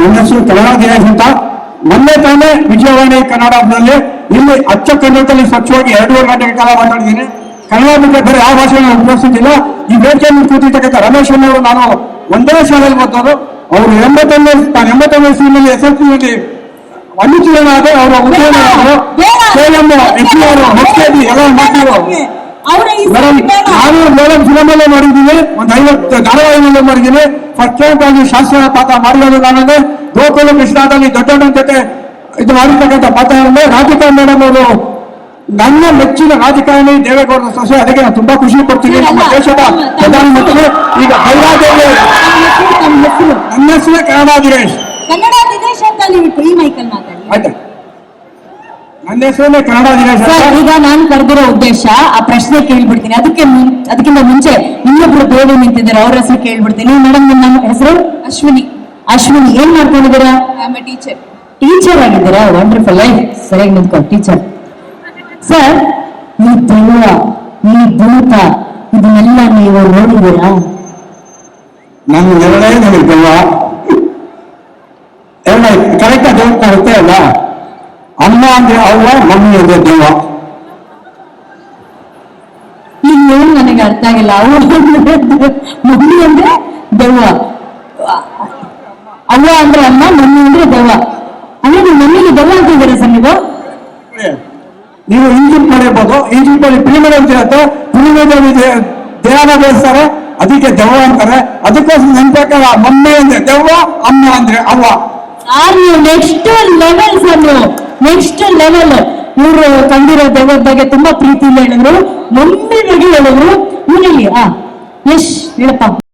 ನನ್ನ ಹೆಸರು ಕನ್ನಡ ದಿನೇಶ್ ಅಂತ. ಮೊನ್ನೆ ತಾನೇ ವಿಜಯವಾಣಿ ಕನ್ನಡದಲ್ಲಿ ಇಲ್ಲಿ ಅಚ್ಚ ಕನ್ನಡದಲ್ಲಿ ಸ್ವಚ್ಛವಾಗಿ 2.5 ಗಂಟೆಗಳ ಕಾಲ ಮಾತಾಡಿದ್ದೀನಿ. ಕನ್ನಡ ಬಿಟ್ಟರೆ ಬೇರೆ ಯಾವ ಭಾಷೆ ಉಪಯೋಗಿಸುತ್ತಿಲ್ಲ. ಈ ವೇದಿಕೆಯಲ್ಲಿ ಕೂತಿರ್ತಕ್ಕಂಥ ರಮೇಶ್ ಅವರು ನಾನು ಒಂದೇ ಶಾಲೆಯಲ್ಲಿ ಓದೋರು. ಅವರು 80ನೇ ಇಸ್ವಿನಲ್ಲಿ SLC ಅನುಚೂಲನಾದ ಅವರ ಉದ್ಯೋಗಗಳು ಎಲ್ಲ ಮಾಡ್ತಿರೋ ನಾನು ಮೇಡಮ್ ಸಿನಿಮಾಲ್ಲೇ ಮಾಡಿದ್ದೀನಿ, ಒಂದು 50 ಧಾರಾವಾಹಿಗಳಲ್ಲೂ ಮಾಡಿದ್ದೀನಿ. ಫಸ್ಟ್ ಆಗಿ ಶಾಸ್ತ್ರ ಪಾತ್ರ ಮಾಡಿರೋದು ನಾನೇ. ಗೋಕುಲ ಕೃಷ್ಣದಲ್ಲಿ ದೊಡ್ಡ ಜೊತೆ ಇದು ಮಾಡಿರ್ತಕ್ಕಂಥ ಪಾತ್ರವನ್ನೇ ರಾಧಿಕಾ ಮೇಡಮ್ ಅವರು ನನ್ನ ಮೆಚ್ಚಿನ ರಾಜಕಾರಣಿ ದೇವೇಗೌಡರ ಸೊಸೆ. ಅದಕ್ಕೆ ನಾನು ತುಂಬಾ ಖುಷಿ ಪಡ್ತೀನಿ. ನಮ್ಮ ದೇಶದ ಪ್ರಧಾನಮಂತ್ರಿ ಈಗ ಬೈರಾದೇವಿ. ನನ್ನ ಹೆಸರೇ ಕನ್ನಡ ದಿನೇಶ್. ಕನ್ನಡ ದಿನೇಶ್ ಅಂತ ನೀವು ಈ ಮೈಕಲ್ ಮಾತಾಡಿ ಆಯ್ತಾ? ನನ್ನ ಹೆಸರೇ ಕನ್ನಡ ದಿನೇಶ್. ಈಗ ನಾನು ಕರೆದಿರೋ ಉದ್ದೇಶ ಆ ಪ್ರಶ್ನೆ ಕೇಳ್ಬಿಡ್ತೀನಿ. ಅದಕ್ಕಿಂತ ಮುಂಚೆ ಇನ್ನೊಬ್ರು ಬೇರೆ ನಿಂತಿದ್ದಾರೆ, ಅವ್ರ ಹೆಸರು ಕೇಳ್ಬಿಡ್ತೀನಿ. ಮೇಡಮ್ ನಿಮ್ಮ ಹೆಸರು? ಅಶ್ವಿನಿ. ಅಶ್ವಿನಿ, ಏನ್ ಮಾಡ್ಕೊಂಡಿದ್ದೀರಾ? ಟೀಚರ್. ಟೀಚರ್ ಆಗಿದ್ದೀರಾ? ವಂಡರ್ಫುಲ್. ಲೈಫ್ ಸರಿಯಾಗಿ ನಿಂತ್ಕೊ. ಟೀಚರ್ ಸರ್, ಈ ದೆವ್ವ, ಈ ಭೂತ, ಇದನ್ನೆಲ್ಲ ನೀವು ನೋಡಿದ್ದೀರಾ? ನನ್ನ ಎರಡೇ ನನಗೆ ದೆವ್ವ ಕರೆಕ್ಟ್ ದೇವ್ ಕಾಣುತ್ತೆ ಅಲ್ಲ. ಅಮ್ಮ ಅಂದ್ರೆ ಅವ್ವ, ಮಮ್ಮಿ ಅಂದ್ರೆ ದೆವ್ವ. ಇನ್ನೇನು ನನಗೆ ಅರ್ಥ ಆಗಿಲ್ಲ. ಮಮ್ಮಿ ಅಂದ್ರೆ ದೆವ್ವ, ಅವ್ವ ಅಂದ್ರೆ ಅಮ್ಮ, ಮಮ್ಮಿ ಅಂದ್ರೆ ದೆವ್ವ. ಅಂದ್ರೆ ನೀವು ಮಮ್ಮಿಗೆ ದೆವ್ವ ಅಂತಿದ್ದೀರಾ ಸರ್ ನೀವು? ನೀವು ಈಜಿಪ್ಟ್ ಮಾಡಿರ್ಬೋದು. ಈಜಿಪ್ಟ್ ಅಲ್ಲಿ ಪಿರಮಿಡ್ ಅಂತ ಇರುತ್ತೆ. ಪಿರಮಿಡ್ ಅಲ್ಲಿ ದೇಹನ ಬೆಳೆಸ್ತಾರೆ, ಅದಕ್ಕೆ ದೆವ್ವ ಅಂತಾರೆ. ಅದಕ್ಕೋಸ್ಕರ ನನ್ನ ಪ್ರಕಾರ ಮಮ್ಮಿ ಅಂದ್ರೆ ದೆವ್ವ, ಅಮ್ಮ ಅಂದ್ರೆ ಅವ್ವ. ನೀವು ನೆಕ್ಸ್ಟ್ ಲೆವೆಲ್ ಸರ್, ನೀವು ನೆಕ್ಸ್ಟ್ ಲೆವೆಲ್. ಇವರು ಕಂಡಿರೋ ದೆವ್ವದ ಬಗ್ಗೆ ತುಂಬಾ ಪ್ರೀತಿಯಿಂದ ಹೇಳಿದ್ರು, ಮಮ್ಮಿ ಬಗ್ಗೆ ಹೇಳಿದ್ರು. ಇವನಲ್ಲಿ ಯಶ್ ಹೇಳಪ್ಪ.